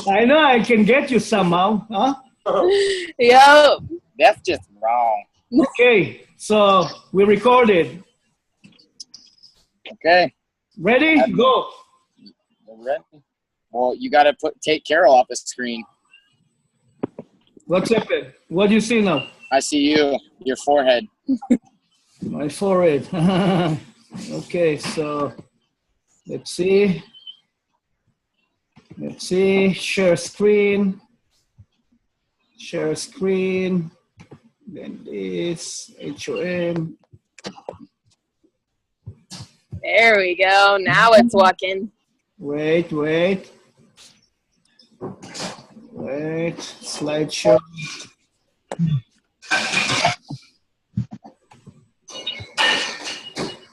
I know I can get you somehow, huh? Yep. That's just wrong. Okay, so we recorded. Okay. Ready? Go. We're ready. Well, you got to take Carol off the screen. What's happened? What do you see now? I see you, your forehead. My forehead. Okay, so let's see. Let's see. Share screen. Share screen. Then this HOM. There we go. Now it's walking. Wait. Slideshow.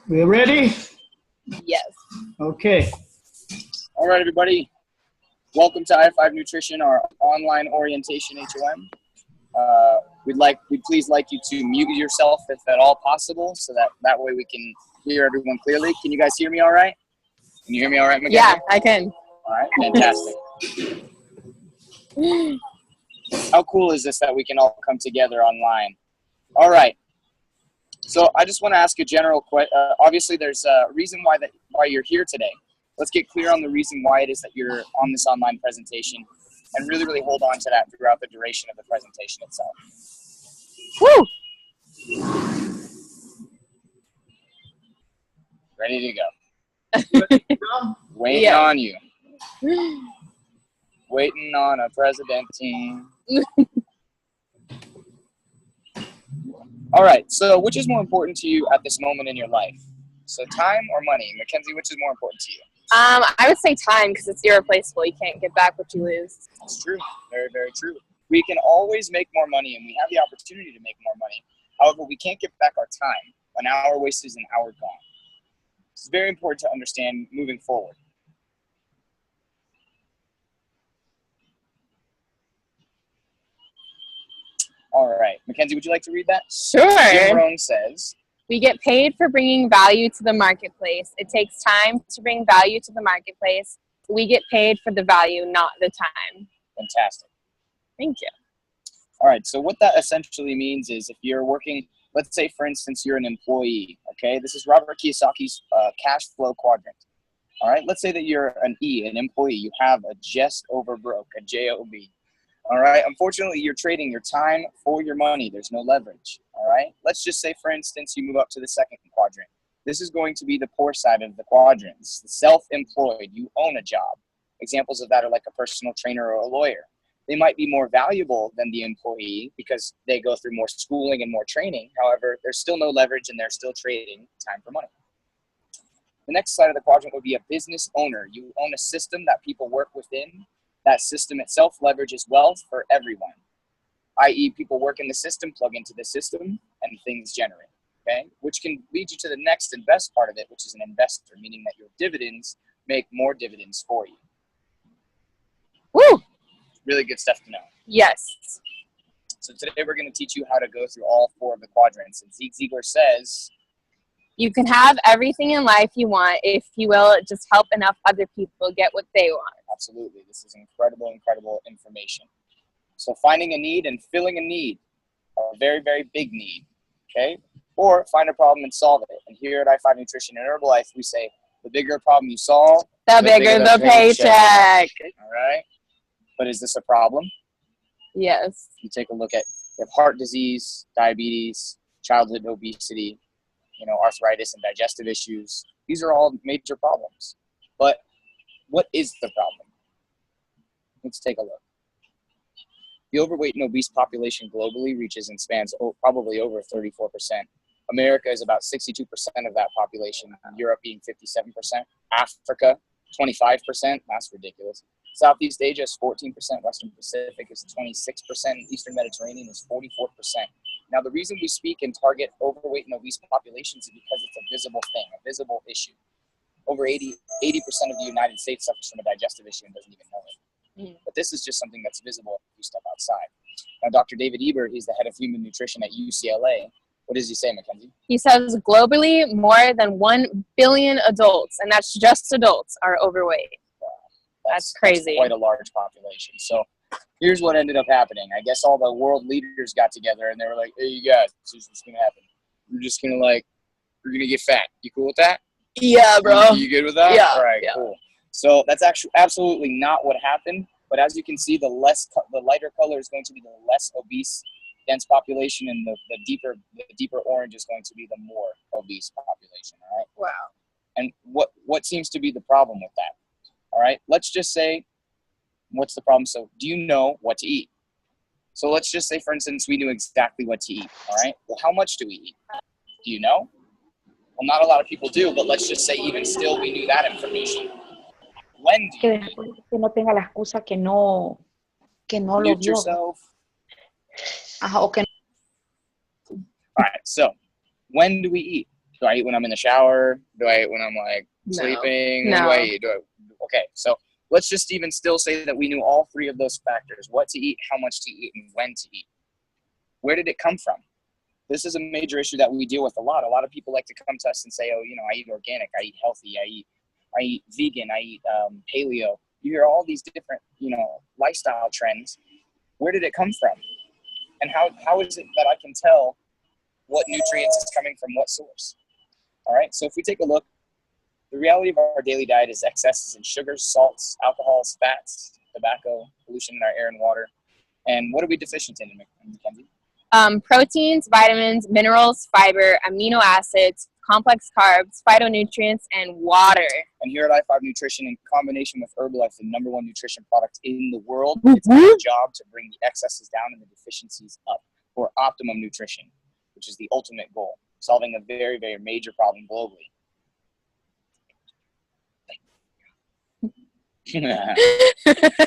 We ready? Yes. Okay. All right, everybody. Welcome to i5 Nutrition, our online orientation HOM. We'd please like you to mute yourself if at all possible, so that way we can hear everyone clearly. Can you guys hear me all right? Can you hear me all right, Mackenzie? Yeah, I can. All right, fantastic. How cool is this that we can all come together online? All right. So I just want to ask a general question. Obviously, there's a reason why you're here today. Let's get clear on the reason why it is that you're on this online presentation, and really, really hold on to that throughout the duration of the presentation itself. Woo! Ready to go. Waiting on you. Waiting on a president team. All right, so which is more important to you at this moment in your life? So time or money? Mackenzie, which is more important to you? I would say time, because it's irreplaceable. You can't get back what you lose. That's true. Very, very true. We can always make more money, and we have the opportunity to make more money. However, we can't get back our time. An hour wasted is an hour gone. It's very important to understand moving forward. All right. Mackenzie, would you like to read that? Sure. Jim Rohn says, we get paid for bringing value to the marketplace. It takes time to bring value to the marketplace. We get paid for the value, not the time. Fantastic. Thank you. All right. So what that essentially means is if you're working, let's say, for instance, you're an employee. Okay. This is Robert Kiyosaki's cash flow quadrant. All right. Let's say that you're an employee. You have a just over broke, a JOB. All right. Unfortunately, you're trading your time for your money. There's no leverage. All right. Let's just say, for instance, you move up to the second quadrant. This is going to be the poor side of the quadrants. The self-employed. You own a job. Examples of that are like a personal trainer or a lawyer. They might be more valuable than the employee because they go through more schooling and more training. However, there's still no leverage and they're still trading time for money. The next side of the quadrant would be a business owner. You own a system that people work within. That system itself leverages wealth for everyone, i.e. people work in the system, plug into the system, and things generate, okay? Which can lead you to the next and best part of it, which is an investor, meaning that your dividends make more dividends for you. Woo! Really good stuff to know. Yes. So today we're going to teach you how to go through all four of the quadrants. And Zig Ziglar says, you can have everything in life you want if you will just help enough other people get what they want. Absolutely. This is incredible, incredible information. So finding a need and filling a need are a very, very big need, okay? Or find a problem and solve it. And here at i5 Nutrition and Herbalife, we say the bigger problem you solve, the bigger the paycheck. All right? But is this a problem? Yes. You take a look at you have heart disease, diabetes, childhood obesity, arthritis and digestive issues. These are all major problems. But what is the problem? Let's take a look. The overweight and obese population globally reaches and spans probably over 34%. America is about 62% of that population, Europe being 57%, Africa 25%, that's ridiculous. Southeast Asia is 14%, Western Pacific is 26%, Eastern Mediterranean is 44%. Now, the reason we speak and target overweight and obese populations is because it's a visible thing, a visible issue. Over 80% of the United States suffers from a digestive issue and doesn't even know it. But this is just something that's visible if you step outside. Now, Dr. David Ebert, he's the head of human nutrition at UCLA. What does he say, Mackenzie? He says globally more than 1 billion adults, and that's just adults, are overweight. Wow. That's crazy. That's quite a large population. So here's what ended up happening. I guess all the world leaders got together and they were like, hey, you guys, this is what's going to happen. We're just going to we're going to get fat. You cool with that? Yeah, bro. You good with that? Yeah. All right, cool. So that's actually absolutely not what happened. But as you can see, the lighter color is going to be the less obese, dense population, and the deeper orange is going to be the more obese population. All right. Wow. And what seems to be the problem with that? All right. Let's just say, what's the problem? So, do you know what to eat? So let's just say, for instance, we knew exactly what to eat. All right. Well, how much do we eat? Do you know? Well, not a lot of people do, but let's just say even still we knew that information. When do you eat? Que no tenga la excusa que no lo Mute vio. yourself. Ajá, o que All right, so when do we eat? Do I eat when I'm in the shower? Do I eat when I'm sleeping? No. When do I eat? Okay, so let's just even still say that we knew all three of those factors: what to eat, how much to eat, and when to eat. Where did it come from? This is a major issue that we deal with a lot. A lot of people like to come to us and say, oh, I eat organic, I eat healthy, I eat vegan, I eat paleo. You hear all these different, lifestyle trends. Where did it come from? And how is it that I can tell what nutrients is coming from what source? All right, so if we take a look, the reality of our daily diet is excesses in sugars, salts, alcohols, fats, tobacco, pollution in our air and water. And what are we deficient in, Mackenzie? Proteins, vitamins, minerals, fiber, amino acids, complex carbs, phytonutrients, and water. And here at i5 Nutrition, in combination with Herbalife, the #1 nutrition product in the world, it's our job to bring the excesses down and the deficiencies up for optimum nutrition, which is the ultimate goal, solving a very, very major problem globally.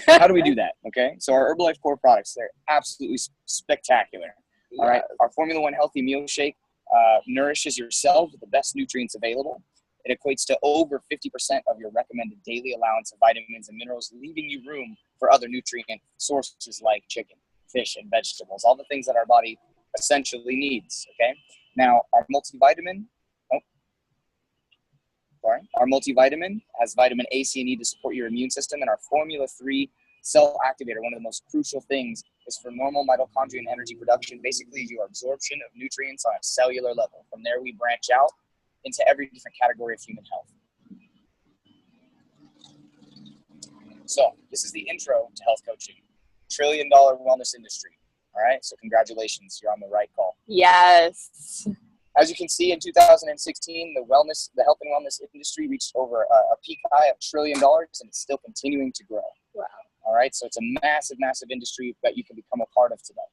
How do we do that? Okay, so our Herbalife core products, they're absolutely spectacular. All right, our Formula One Healthy Meal Shake nourishes your cells with the best nutrients available. It equates to over 50% of your recommended daily allowance of vitamins and minerals, leaving you room for other nutrient sources like chicken, fish, and vegetables, all the things that our body essentially needs. Okay, now our multivitamin. Our multivitamin has vitamin A, C, and E to support your immune system, and our Formula 3 cell activator, one of the most crucial things, is for normal mitochondrial energy production, basically your absorption of nutrients on a cellular level. From there, we branch out into every different category of human health. So this is the intro to health coaching, $1 trillion wellness industry. All right, so congratulations, you're on the right call. Yes. As you can see, in 2016, the health and wellness industry reached over a peak high of $1 trillion, and it's still continuing to grow. Wow. All right, so it's a massive, massive industry that you can become a part of today.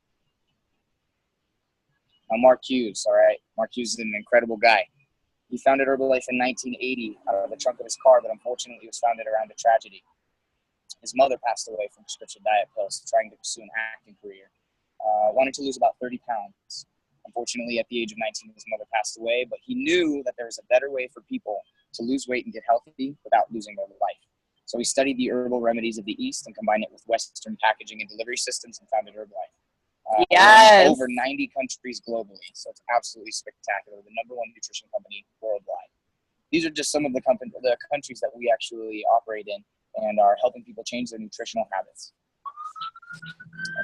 Now, Mark Hughes, all right, Mark Hughes is an incredible guy. He founded Herbalife in 1980 out of the trunk of his car, but unfortunately, it was founded around a tragedy. His mother passed away from prescription diet pills, trying to pursue an acting career. Wanted to lose about 30 pounds. Unfortunately, at the age of 19, his mother passed away, but he knew that there was a better way for people to lose weight and get healthy without losing their life. So he studied the herbal remedies of the East and combined it with Western packaging and delivery systems and founded Herbalife. Yes. Over 90 countries globally, so it's absolutely spectacular. The #1 nutrition company worldwide. These are just some of the countries that we actually operate in and are helping people change their nutritional habits.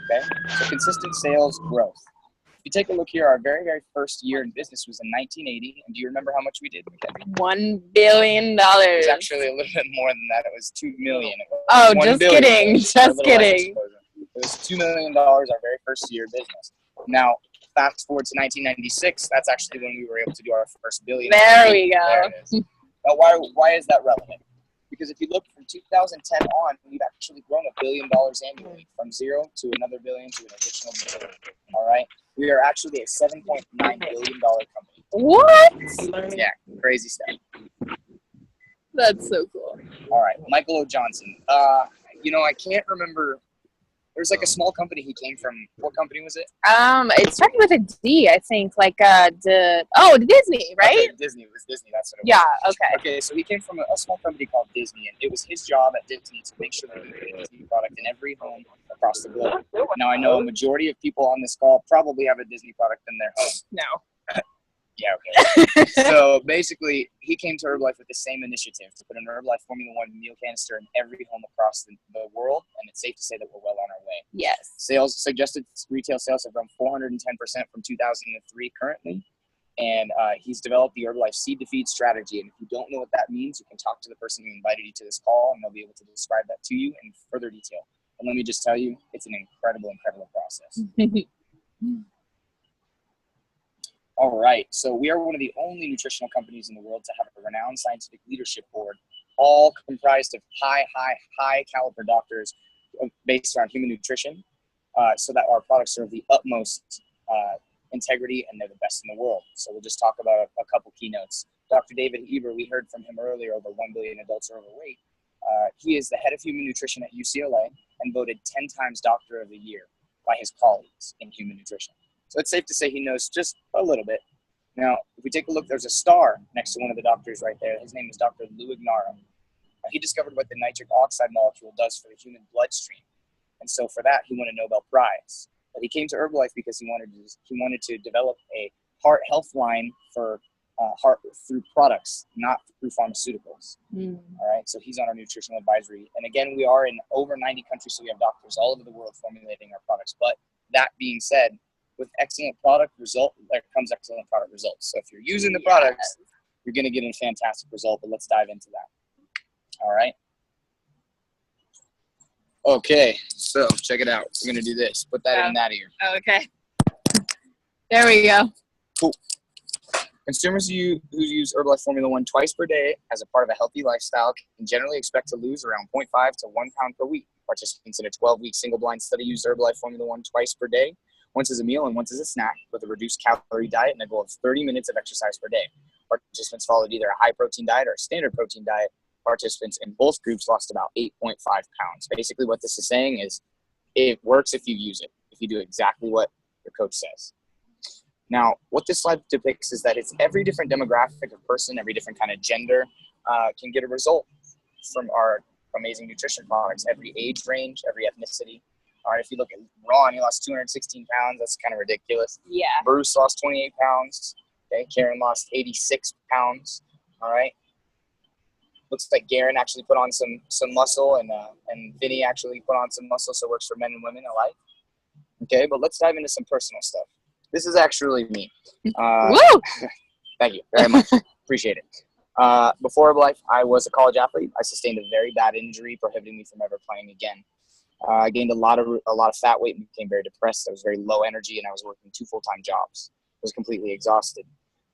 Okay, so consistent sales growth. If you take a look here, our very, very first year in business was in 1980. And do you remember how much we did, Mackenzie? $1 billion. It was actually a little bit more than that. It was $2 million. Oh, just kidding. Just kidding. It was $2 million our very first year of business. Now, fast forward to 1996. That's actually when we were able to do our first billion. There we go. There it is. Now, why is that relevant? Because if you look from 2010 on, we've actually grown $1 billion annually, from zero to another billion to an additional billion. All right, we are actually a $7.9 billion company. What? Yeah, crazy stuff. That's so cool. All right, Michael O. Johnson. I can't remember. There's like a small company he came from. What company was it? It started with a D, I think. Disney, right? Okay, Disney. It was Disney. That's what it was. Yeah. Okay. Okay, so he came from a small company called Disney, and it was his job at Disney to make sure that he had a Disney product in every home across the globe. Now, I know a majority of people on this call probably have a Disney product in their home. No. Yeah, okay. So basically, he came to Herbalife with the same initiative to put an Herbalife Formula One meal canister in every home across the world, and it's safe to say that we're well on our way. Yes. Suggested retail sales have grown 410% from 2003 currently, and he's developed the Herbalife Seed to Feed strategy. And if you don't know what that means, you can talk to the person who invited you to this call, and they'll be able to describe that to you in further detail. And let me just tell you, it's an incredible process. All right, so we are one of the only nutritional companies in the world to have a renowned scientific leadership board, all comprised of high caliber doctors based around human nutrition, so that our products serve the utmost integrity, and they're the best in the world. So we'll just talk about a couple keynotes. Dr. David Eber, we heard from him earlier, over 1 billion adults are overweight. He is the head of human nutrition at UCLA and voted 10 times Doctor of the Year by his colleagues in human nutrition. So it's safe to say he knows just a little bit. Now, if we take a look, there's a star next to one of the doctors right there. His name is Dr. Lou Ignarro. He discovered what the nitric oxide molecule does for the human bloodstream. And so for that, he won a Nobel Prize. But he came to Herbalife because he wanted to develop a heart health line for heart through products, not through pharmaceuticals. All right, so he's on our nutritional advisory. And again, we are in over 90 countries, so we have doctors all over the world formulating our products. But that being said, with excellent product result, there comes excellent product results. So if you're using the products, you're going to get a fantastic result. But let's dive into that. All right. Okay, so check it out. We're going to do this. Put that in that ear. Okay. There we go. Cool. Consumers who use Herbalife Formula One twice per day as a part of a healthy lifestyle can generally expect to lose around 0.5 to 1 pound per week. Participants in a 12-week single-blind study used Herbalife Formula One twice per day, once as a meal and once as a snack, with a reduced calorie diet and a goal of 30 minutes of exercise per day. Participants followed either a high-protein diet or a standard protein diet. Participants in both groups lost about 8.5 pounds. Basically, what this is saying is it works if you use it, if you do exactly what your coach says. Now, what this slide depicts is that it's every different demographic of person, every different kind of gender can get a result from our amazing nutrition products, every age range, every ethnicity. All right, if you look at Ron, he lost 216 pounds. That's kind of ridiculous. Yeah. Bruce lost 28 pounds. Okay, Karen lost 86 pounds. All right. Looks like Garen actually put on some muscle, and Vinny actually put on some muscle, so it works for men and women alike. Okay, but let's dive into some personal stuff. This is actually me. Woo! Thank you very much. Appreciate it. Before Herbalife, I was a college athlete. I sustained a very bad injury, prohibiting me from ever playing again. I gained a lot of fat weight and became very depressed. I was very low energy, and I was working 2 full-time jobs. I was completely exhausted.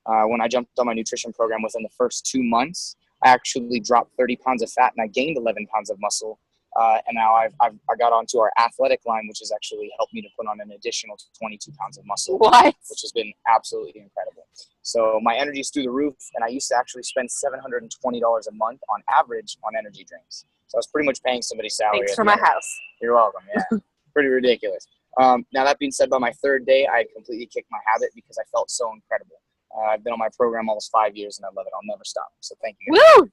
When I jumped on my nutrition program, within the first 2 months, I actually dropped 30 pounds of fat and I gained 11 pounds of muscle. And now I got onto our athletic line, which has actually helped me to put on an additional 22 pounds of muscle, which has been absolutely incredible. So my energy's through the roof, and I used to actually spend $720 a month on average on energy drinks. So I was pretty much paying somebody's salary. Thanks for my house. You're welcome. Yeah, pretty ridiculous. Now that being said, by my 3rd day, I completely kicked my habit because I felt so incredible. I've been on my program almost 5 years, and I love it. I'll never stop. So thank you guys. Woo!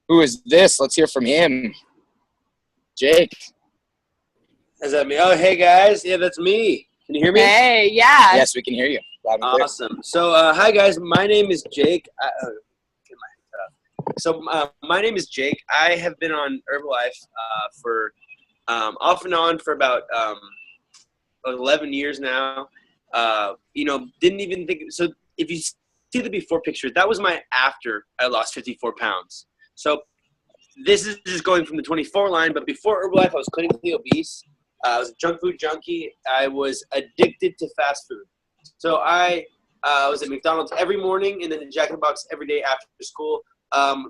Who is this? Let's hear from him. Jake. Is that me? Oh, hey, guys. Yeah, that's me. Can you hear me? Hey, yeah. Yes, we can hear you. Loud and clear. Awesome. So, hi, guys. My name is Jake. My name is Jake. I have been on Herbalife for off and on for about 11 years now. Didn't even think – so if you see the before picture, that was my after I lost 54 pounds. So this is just going from the 24 line, but before Herbalife, I was clinically obese. I was a junk food junkie. I was addicted to fast food. So I was at McDonald's every morning and then in Jack in the Box every day after school.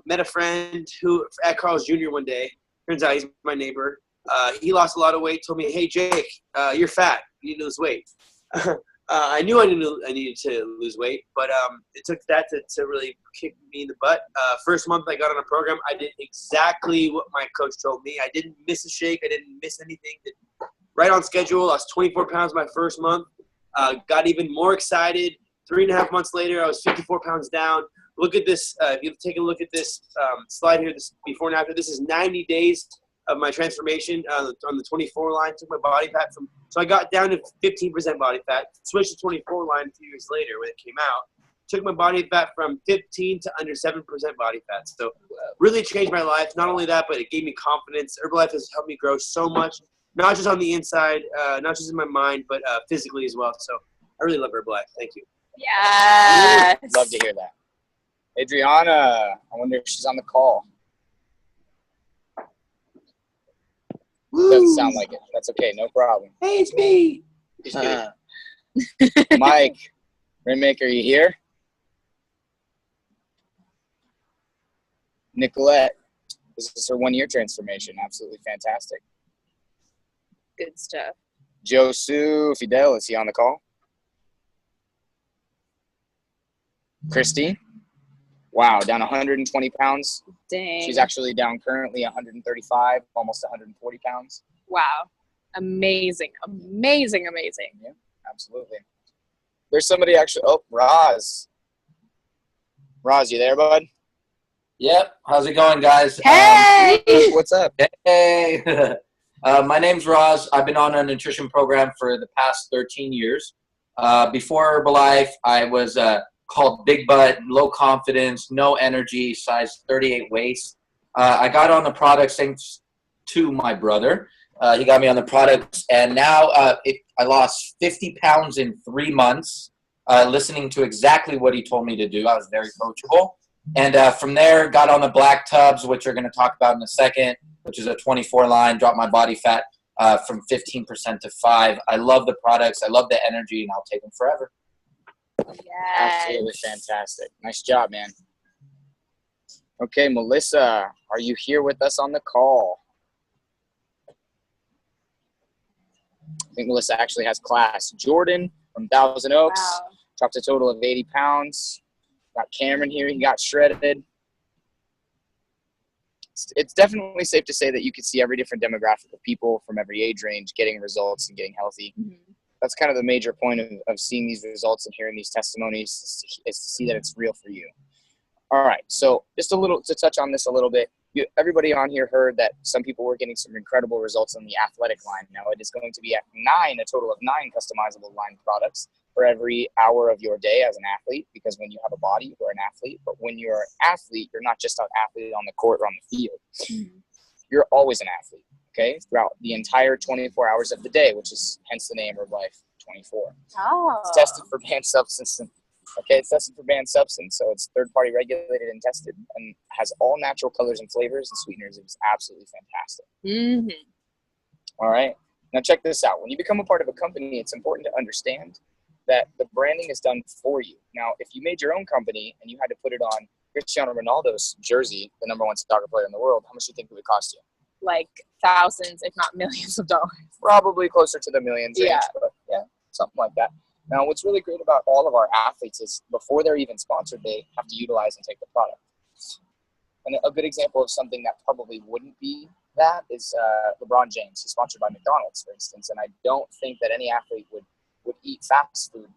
Met a friend who at Carl's Jr. one day. Turns out he's my neighbor. He lost a lot of weight, told me, hey, Jake, you're fat. You need to lose weight. I knew I needed to lose weight, but it took that to really kick me in the butt. First month I got on a program, I did exactly what my coach told me. I didn't miss a shake. I didn't miss anything. Right on schedule. Lost 24 pounds my first month. Got even more excited. 3.5 months later, I was 54 pounds down. Look at this. If you take a look at this slide here, this before and after, this is 90 days of my transformation on the 24 line. Took my body fat so I got down to 15% body fat. Switched to 24 line a few years later when it came out. Took my body fat from 15 to under 7% body fat. So really changed my life. Not only that, but it gave me confidence. Herbalife has helped me grow so much, not just on the inside, not just in my mind, but physically as well. So I really love Herbalife. Thank you. Yes. Love to hear that. Adriana, I wonder if she's on the call. Doesn't sound like it. That's okay. No problem. Hey, it's me. Mike, Rainmaker, are you here? Nicolette, this is her 1-year transformation. Absolutely fantastic. Good stuff. Josu Fidel, is he on the call? Christy, wow, down 120 pounds. Dang. She's actually down currently 135, almost 140 pounds. Wow. Amazing. Amazing, amazing. Yeah, absolutely. There's somebody actually, oh, Roz. Roz, you there, bud? Yep. How's it going, guys? Hey! What's up? Hey. My name's Roz. I've been on a nutrition program for the past 13 years. Before Herbalife, I was called big butt, low confidence, no energy, size 38 waist. I got on the products thanks to my brother. He got me on the products, and now I lost 50 pounds in 3 months, listening to exactly what he told me to do. I was very coachable. And from there, got on the black tubs, which we're going to talk about in a second, which is a 24 line, dropped my body fat from 15% to 5%. I love the products. I love the energy, and I'll take them forever. Yes. Absolutely fantastic. Nice job, man. Okay, Melissa, are you here with us on the call? I think Melissa actually has class. Jordan from Thousand Oaks, Wow. dropped a total of 80 pounds. Got Cameron here. He got shredded. It's definitely safe to say that you can see every different demographic of people from every age range getting results and getting healthy. Mm-hmm. That's kind of the major point of seeing these results and hearing these testimonies is to see that it's real for you. All right, so just a little to touch on this a little bit. Everybody on here heard that some people were getting some incredible results on the athletic line. Now it is going to be at a total of 9 customizable line products for every hour of your day as an athlete, because when you have a body, you're an athlete. But when you're an athlete, you're not just an athlete on the court or on the field. Mm-hmm. You're always an athlete, okay, throughout the entire 24 hours of the day, which is hence the name of Life 24. Oh. It's tested for banned substance. Okay, it's tested for banned substance, so it's third-party regulated and tested, and has all natural colors and flavors and sweeteners. It was absolutely fantastic. Mm-hmm. All right, now check this out. When you become a part of a company, it's important to understand that the branding is done for you. Now, if you made your own company and you had to put it on Cristiano Ronaldo's jersey, the #1 soccer player in the world, how much do you think it would cost you? Like thousands, if not millions of dollars. Probably closer to the millions range, Yeah. but yeah, something like that. Now, what's really great about all of our athletes is before they're even sponsored, they have to utilize and take the product. And a good example of something that probably wouldn't be that is LeBron James. He's sponsored by McDonald's, for instance, and I don't think that any athlete would eat fast food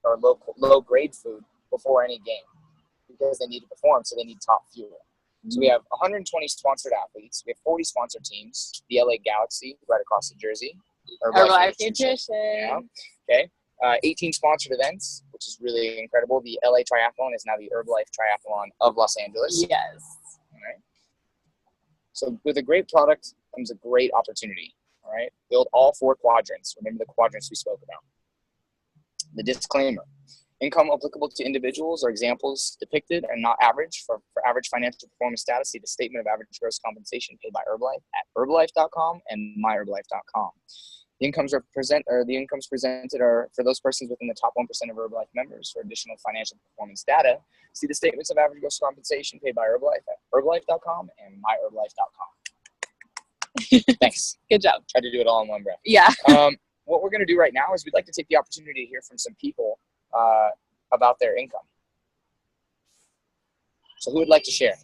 or low-grade food before any game because they need to perform, so they need top fuel. Mm-hmm. So we have 120 sponsored athletes. We have 40 sponsored teams. The LA Galaxy right across New Jersey. Herbalife Nutrition. Yeah. Okay. 18 sponsored events, which is really incredible. The LA Triathlon is now the Herbalife Triathlon of Los Angeles. Yes. All right. So with a great product comes a great opportunity. All right. Build all 4 quadrants. Remember the quadrants we spoke about. The disclaimer. Income applicable to individuals or examples depicted and not average. For average financial performance status, see the statement of average gross compensation paid by Herbalife at herbalife.com and myherbalife.com. The incomes presented are for those persons within the top 1% of Herbalife members. For additional financial performance data, see the statements of average gross compensation paid by Herbalife at herbalife.com and myherbalife.com. Thanks. Good job. Tried to do it all in one breath. Yeah. What we're going to do right now is we'd like to take the opportunity to hear from some people about their income. So who would like to share?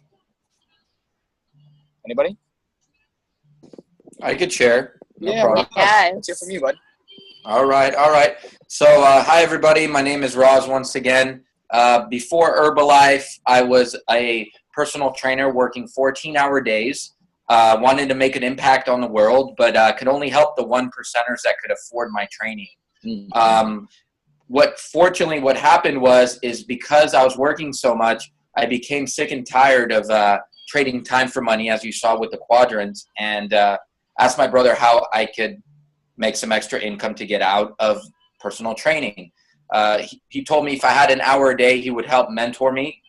Anybody? I could share. No problem. Yes. Let's hear from you, bud. All right. So, hi, everybody. My name is Roz once again. Before Herbalife, I was a personal trainer working 14-hour days. wanted to make an impact on the world, but could only help the 1%ers that could afford my training. What happened is because I was working so much, I became sick and tired of trading time for money, as you saw with the quadrants, and asked my brother how I could make some extra income to get out of personal training. He told me if I had an hour a day, he would help mentor me.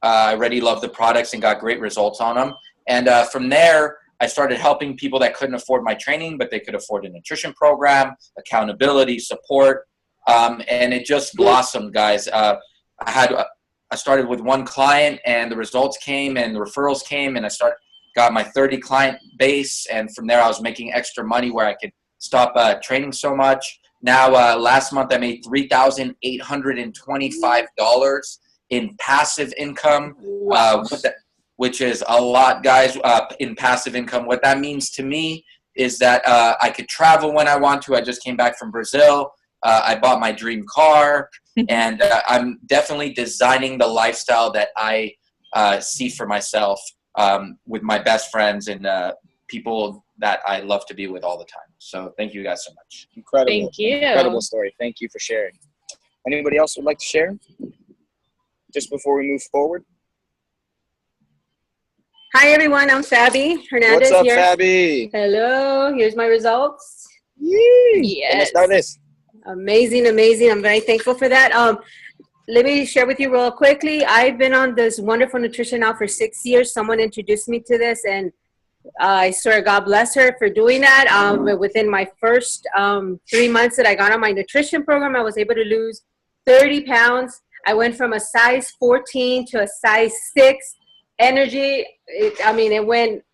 I already loved the products and got great results on them. And from there, I started helping people that couldn't afford my training, but they could afford a nutrition program, accountability, support. And it just blossomed, guys. I started with one client, and the results came and the referrals came, and got my 30 client base. And from there, I was making extra money where I could stop training so much. Now, last month, I made $3,825 in passive income, which is a lot, guys, in passive income. What that means to me is that I could travel when I want to. I just came back from Brazil. I bought my dream car, and I'm definitely designing the lifestyle that I see for myself with my best friends and people that I love to be with all the time. So thank you guys so much. Incredible. Thank you. Incredible story. Thank you for sharing. Anybody else would like to share just before we move forward? Hi, everyone. I'm Fabi Hernandez. What's up, here. Fabi? Hello. Here's my results. Yes. Let's start this. Amazing, amazing. I'm very thankful for that. Let me share with you real quickly. I've been on this wonderful nutrition now for 6 years. Someone introduced me to this, and I swear God bless her for doing that. Within my first 3 months that I got on my nutrition program, I was able to lose 30 pounds. I went from a size 14 to a size 6. Energy, it went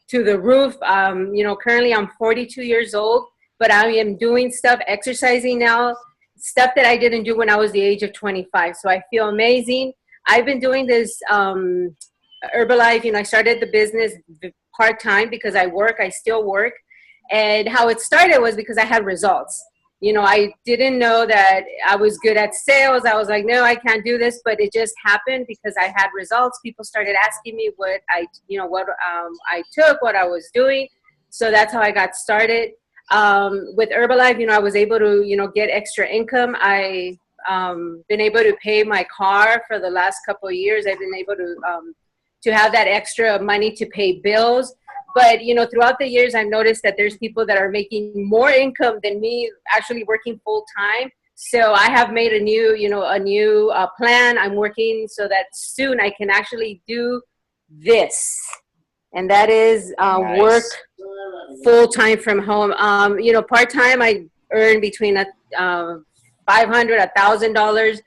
to the roof. Currently I'm 42 years old, but I am doing stuff, exercising now, stuff that I didn't do when I was the age of 25. So I feel amazing. I've been doing this Herbalife. I started the business part-time because I still work. And how it started was because I had results. I didn't know that I was good at sales. I was like, no, I can't do this. But it just happened because I had results. People started asking me what I took, what I was doing. So that's how I got started. With Herbalife, I was able to, get extra income. I been able to pay my car for the last couple of years. I've been able to have that extra money to pay bills. But, throughout the years, I've noticed that there's people that are making more income than me actually working full time. So I have made a new plan. I'm working so that soon I can actually do this. And that is Nice. Work full time from home. Part time, I earn between $500, $1,000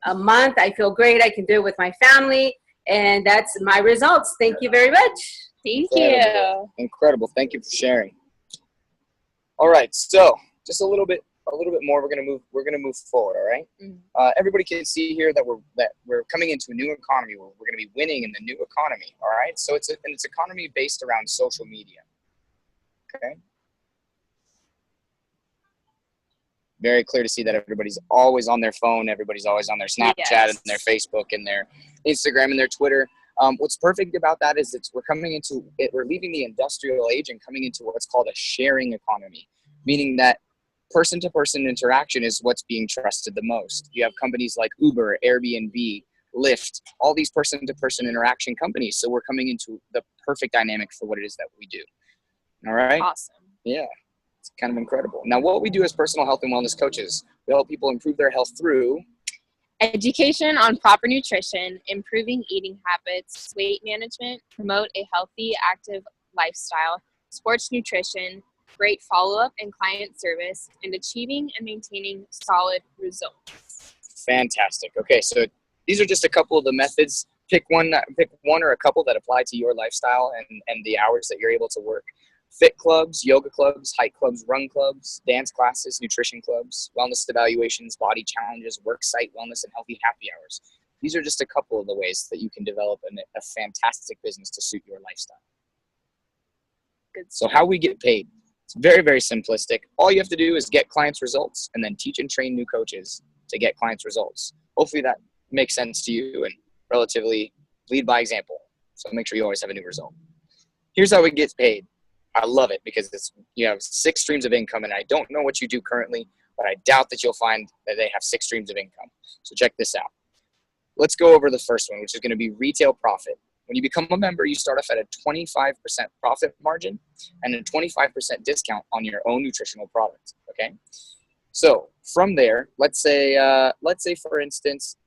a month. I feel great. I can do it with my family. And that's my results. Thank you very much. Thank Incredible. you. Incredible. Thank you for sharing. All right, so just a little bit more. We're gonna move forward. All right. Everybody can see here that we're coming into a new economy. We're gonna be winning in the new economy. All right. So it's economy based around social media. Okay. Very clear to see that everybody's always on their phone. Everybody's always on their Snapchat Yes. and their Facebook and their Instagram and their Twitter. What's perfect about that is we're leaving the industrial age and coming into what's called a sharing economy, meaning that person-to-person interaction is what's being trusted the most. You have companies like Uber, Airbnb, Lyft, all these person-to-person interaction companies. So we're coming into the perfect dynamic for what it is that we do. All right? Awesome. Yeah. It's kind of incredible. Now, what we do as personal health and wellness coaches, we help people improve their health through Education on proper nutrition, improving eating habits, weight management, promote a healthy, active lifestyle, sports nutrition, great follow-up and client service, and achieving and maintaining solid results. Fantastic. Okay, so these are just a couple of the methods. Pick one or a couple that apply to your lifestyle and the hours that you're able to work. Fit clubs, yoga clubs, hike clubs, run clubs, dance classes, nutrition clubs, wellness evaluations, body challenges, work site wellness, and healthy happy hours. These are just a couple of the ways that you can develop a fantastic business to suit your lifestyle. Good So stuff. how we get paid. It's very, very simplistic. All you have to do is get clients' results and then teach and train new coaches to get clients' results. Hopefully that makes sense to you and relatively lead by example. So make sure you always have a new result. Here's how it gets paid. I love it because you have 6 streams of income, and I don't know what you do currently, but I doubt that you'll find that they have 6 streams of income. So check this out. Let's go over the first one, which is going to be retail profit. When you become a member, you start off at a 25% profit margin and a 25% discount on your own nutritional product. Okay. So from there, let's say for instance,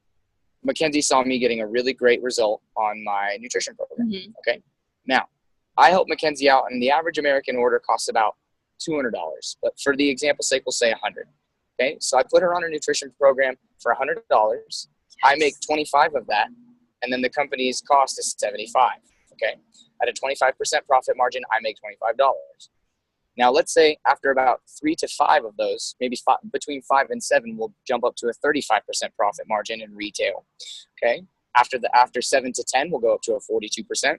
Mackenzie saw me getting a really great result on my nutrition program. Mm-hmm. Okay. Now, I help Mackenzie out, and the average American order costs about $200. But for the example's sake, we'll say $100. Okay. So I put her on a nutrition program for $100. I make 25 of that, and then the company's cost is 75. Okay. At a 25% profit margin, I make $25. Now, let's say after about 3 to 5 of those, maybe between 5 and 7, we'll jump up to a 35% profit margin in retail. Okay. After 7 to 10, we'll go up to a 42%.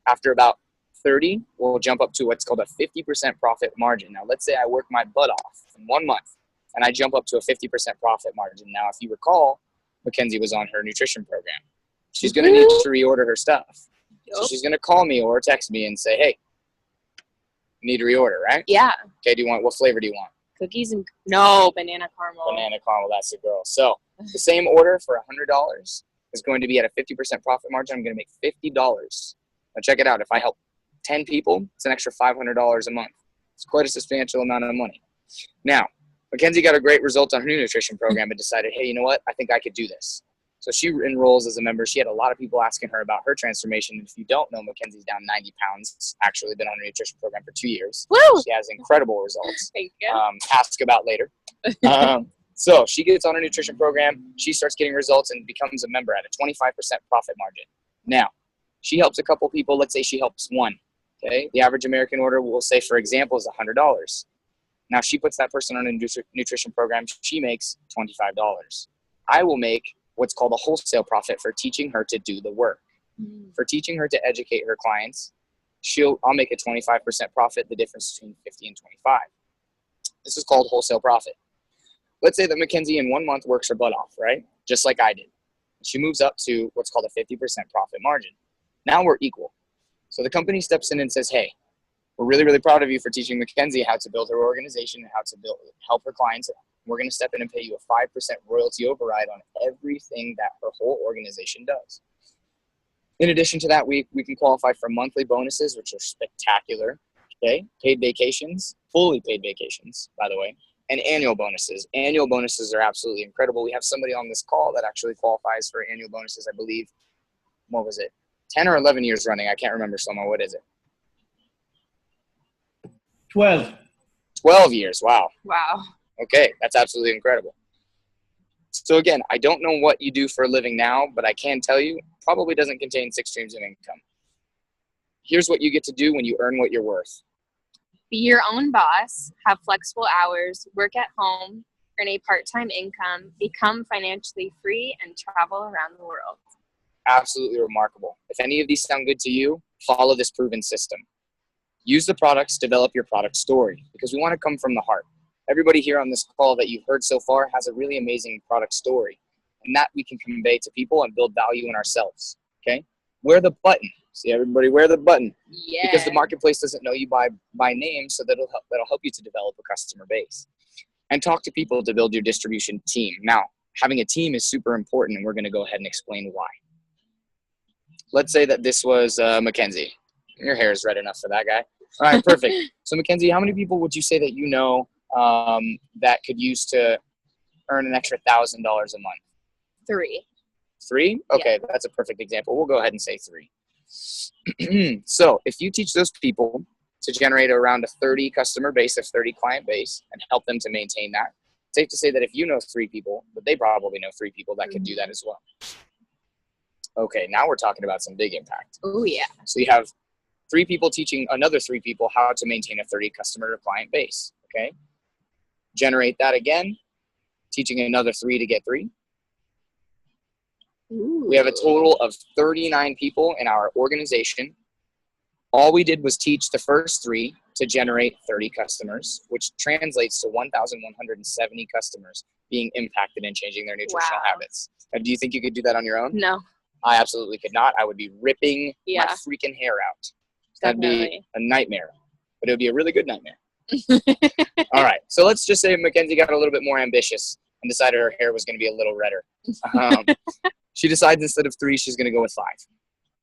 After about 30, we'll jump up to what's called a 50% profit margin. Now, let's say I work my butt off in 1 month, and I jump up to a 50% profit margin. Now, if you recall, Mackenzie was on her nutrition program. She's going to need to reorder her stuff. Yep. So she's going to call me or text me and say, hey, you need to reorder, right? Yeah. Okay, what flavor do you want? Cookies and, no, banana caramel. Banana caramel, that's the girl. So the same order for $100 is going to be at a 50% profit margin. I'm going to make $50. Now check it out. If I help 10 people, it's an extra $500 a month. It's quite a substantial amount of money. Now, Mackenzie got a great result on her new nutrition program and decided, hey, you know what? I think I could do this. So she enrolls as a member. She had a lot of people asking her about her transformation. And if you don't know, Mackenzie's down 90 pounds, actually been on a nutrition program for 2 years. Woo! She has incredible results. Thank you. Ask about later. So she gets on a nutrition program. She starts getting results and becomes a member at a 25% profit margin. Now, she helps a couple people. Let's say she helps 1. Okay. The average American order, we'll say, for example, is $100. Now she puts that person on a nutrition program. She makes $25. I will make what's called a wholesale profit for teaching her to do the work. For teaching her to educate her clients, I'll make a 25% profit, the difference between 50 and 25. This is called wholesale profit. Let's say that Mackenzie in 1 month works her butt off, right? Just like I did. She moves up to what's called a 50% profit margin. Now we're equal. So the company steps in and says, hey, we're really, really proud of you for teaching Mackenzie how to build her organization and how to help her clients. We're going to step in and pay you a 5% royalty override on everything that her whole organization does. In addition to that, we can qualify for monthly bonuses, which are spectacular. Okay, paid vacations, fully paid vacations, by the way, and annual bonuses. Annual bonuses are absolutely incredible. We have somebody on this call that actually qualifies for annual bonuses, I believe. What was it? 10 or 11 years running. I can't remember, Soma. What is it? 12. 12 years. Wow. Wow. Okay, that's absolutely incredible. So again, I don't know what you do for a living now, but I can tell you, probably doesn't contain 6 streams of income. Here's what you get to do when you earn what you're worth. Be your own boss, have flexible hours, work at home, earn a part-time income, become financially free, and travel around the world. Absolutely remarkable. If any of these sound good to you, follow this proven system. Use the products, develop your product story, because we want to come from the heart. Everybody here on this call that you've heard so far has a really amazing product story, and that we can convey to people and build value in ourselves. Okay? Wear the button. See, everybody wear the button. Yeah. Because the marketplace doesn't know you by name, so that'll help you to develop a customer base. And talk to people to build your distribution team. Now, having a team is super important, and we're going to go ahead and explain why. Let's say that this was Mackenzie. Your hair is red enough for that guy. All right, perfect. So Mackenzie, how many people would you say that you know that could use to earn an extra $1,000 a month? 3. 3? Okay, yeah. That's a perfect example. We'll go ahead and say 3. So if you teach those people to generate around a 30 customer base, a 30 client base, and help them to maintain that, it's safe to say that if you know 3 people, but they probably know 3 people that could do that as well. Okay, now we're talking about some big impact. Oh, yeah. So you have 3 people teaching another 3 people how to maintain a 30 customer or client base, okay? Generate that again, teaching another 3 to get 3. Ooh. We have a total of 39 people in our organization. All we did was teach the first 3 to generate 30 customers, which translates to 1,170 customers being impacted and changing their nutritional habits. Now, do you think you could do that on your own? No. I absolutely could not. I would be ripping my freaking hair out. That'd be Definitely. a nightmare, but it would be a really good nightmare. All right. So let's just say Mackenzie got a little bit more ambitious and decided her hair was going to be a little redder. She decides instead of 3, she's going to go with 5.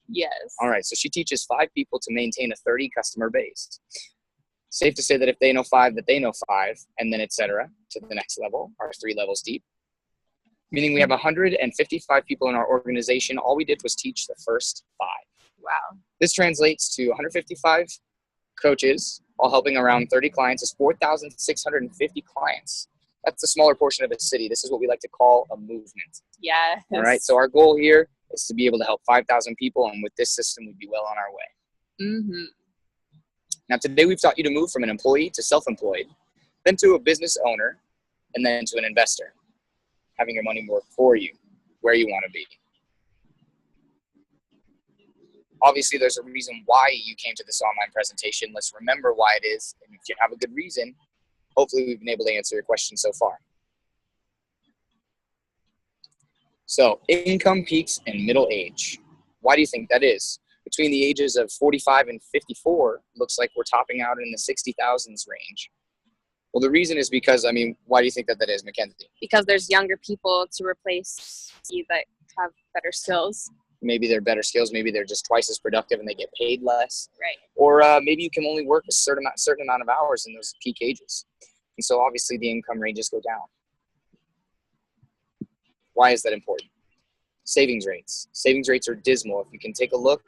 Yes. All right. So she teaches 5 people to maintain a 30 customer base. Safe to say that if they know 5, that they know 5, and then et cetera to the next level, or 3 levels deep. Meaning we have 155 people in our organization. All we did was teach the first 5. Wow. This translates to 155 coaches, all helping around 30 clients. Is 4,650 clients. That's a smaller portion of a city. This is what we like to call a movement. Yes. All right. So our goal here is to be able to help 5,000 people, and with this system, we'd be well on our way. Mm-hmm. Now, today we've taught you to move from an employee to self-employed, then to a business owner, and then to an investor, having your money work for you where you want to be. Obviously, there's a reason why you came to this online presentation. Let's remember why it is. And if you have a good reason, hopefully we've been able to answer your question so far. So, income peaks in middle age. Why do you think that is? Between the ages of 45 and 54, looks like we're topping out in the 60,000s range. Well, the reason is because, why do you think that is, Mackenzie? Because there's younger people to replace you that have better skills. Maybe they're better skills. Maybe they're just twice as productive and they get paid less. Right. Or maybe you can only work a certain amount of hours in those peak ages. And so obviously the income ranges go down. Why is that important? Savings rates. Savings rates are dismal. If you can take a look,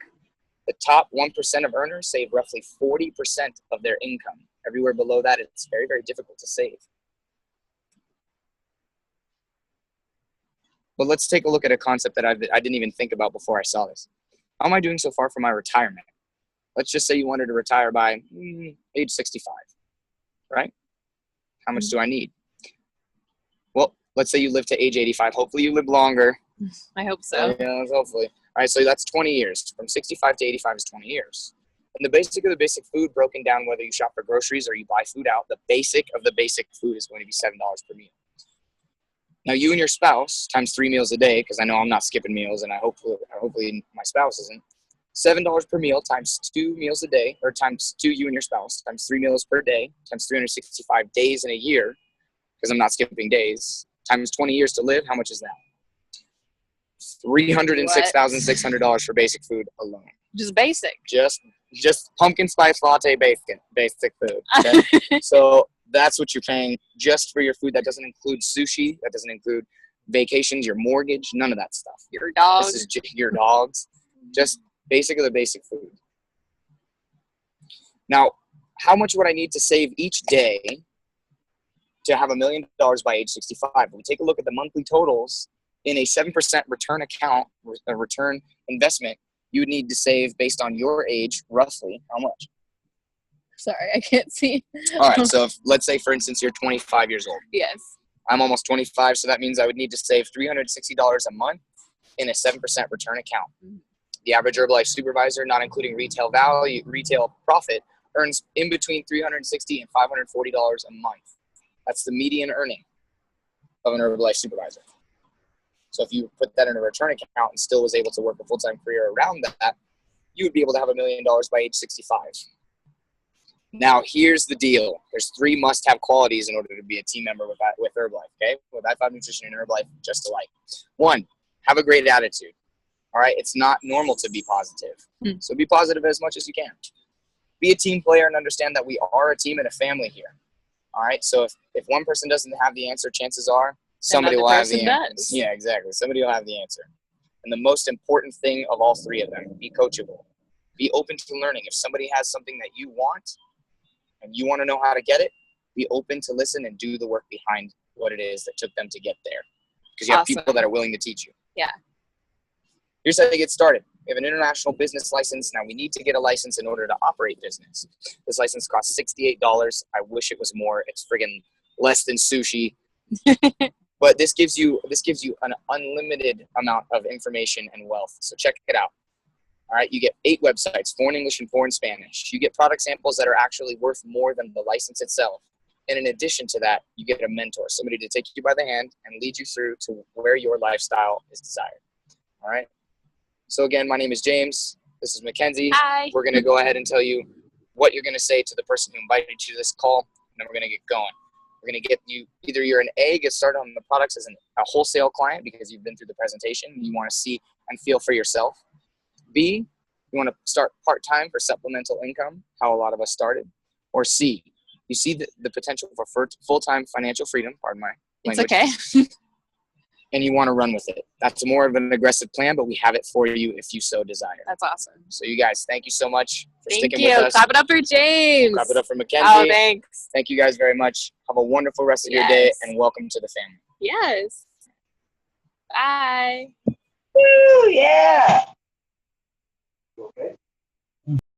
the top 1% of earners save roughly 40% of their income. Everywhere below that, it's very, very difficult to save. But let's take a look at a concept that I didn't even think about before I saw this. How am I doing so far for my retirement? Let's just say you wanted to retire by age 65, right? How much do I need? Well, let's say you live to age 85. Hopefully you live longer. I hope so. Yeah, hopefully. All right, so that's 20 years. From 65 to 85 is 20 years. And the basic of the basic food, broken down whether you shop for groceries or you buy food out, the basic of the basic food is going to be $7 per meal. Now, you and your spouse, times 3 meals a day, because I know I'm not skipping meals, and hopefully my spouse isn't, $7 per meal times 2 meals a day, or times 2 you and your spouse, times 3 meals per day, times 365 days in a year, because I'm not skipping days, times 20 years to live, how much is that? $306,600 for basic food alone. Just basic. Just pumpkin spice latte basic food. Okay? So that's what you're paying just for your food. That doesn't include sushi. That doesn't include vacations, your mortgage, none of that stuff. Your dog. This is just your dogs. Just basic of the basic food. Now, how much would I need to save each day to have $1 million by age 65? When we take a look at the monthly totals in a 7% return account, a return investment, you would need to save based on your age, roughly, how much? Sorry, I can't see. All right, so let's say, for instance, you're 25 years old. Yes. I'm almost 25, so that means I would need to save $360 a month in a 7% return account. The average Herbalife supervisor, not including retail profit, earns in between $360 and $540 a month. That's the median earning of an Herbalife supervisor. So if you put that in a return account and still was able to work a full-time career around that, you would be able to have $1 million by age 65. Now, here's the deal. There's 3 must-have qualities in order to be a team member with Herbalife, okay? With i5 Nutrition and Herbalife, just alike. 1, have a great attitude, all right? It's not normal to be positive. So be positive as much as you can. Be a team player and understand that we are a team and a family here, all right? So if one person doesn't have the answer, chances are somebody will have the answer. Yeah, exactly. Somebody will have the answer. And the most important thing of all 3 of them, be coachable. Be open to learning. If somebody has something that you want and you want to know how to get it, be open to listen and do the work behind what it is that took them to get there. Because you have people that are willing to teach you. Yeah. Here's how to get started. We have an international business license. Now we need to get a license in order to operate business. This license costs $68. I wish it was more. It's friggin' less than sushi. But this gives you an unlimited amount of information and wealth. So check it out. All right, you get 8 websites, 4 in English and 4 in Spanish. You get product samples that are actually worth more than the license itself. And in addition to that, you get a mentor, somebody to take you by the hand and lead you through to where your lifestyle is desired. All right. So again, my name is James. This is Mackenzie. Hi. We're going to go ahead and tell you what you're going to say to the person who invited you to this call, and then we're going to get going. We're going to get you, either you're an A, get started on the products as a wholesale client because you've been through the presentation and you want to see and feel for yourself. B, you want to start part-time for supplemental income, how a lot of us started. Or C, you see the potential for full-time financial freedom, pardon my language. It's okay. And you want to run with it. That's more of an aggressive plan, but we have it for you if you so desire. That's awesome. So you guys, thank you so much for Thank sticking you. with us. Clap it up for James. Clap it up for Mackenzie. Oh, thanks. Thank you guys very much. Have a wonderful rest of your day, Yes. and welcome to the family. Yes. Bye. Woo, yeah. Okay.